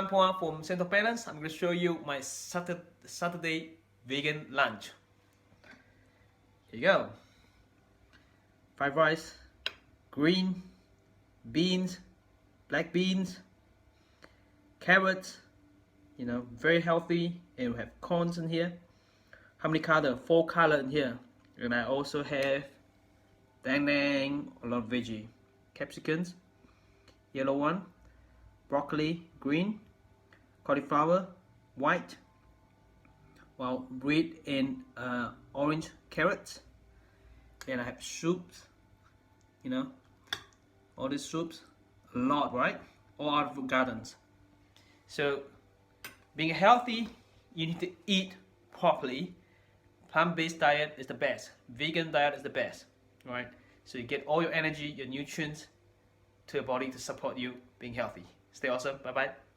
Szenan-Balance from Szenan-Balance. I'm going to show you my Saturday vegan lunch. Here you go. Fried rice, green beans, black beans, carrots, very healthy, and we have corns in here. How many color? 4 color in here. And I also have a lot of veggie, capsicums, yellow one, broccoli, green, cauliflower, white, red and orange carrots. And I have soups, all these soups, a lot, right? All out of gardens. So being healthy, you need to eat properly. Plant-based diet is the best. Vegan diet is the best, right? So you get all your energy, your nutrients to your body to support you being healthy. Stay awesome. Bye-bye.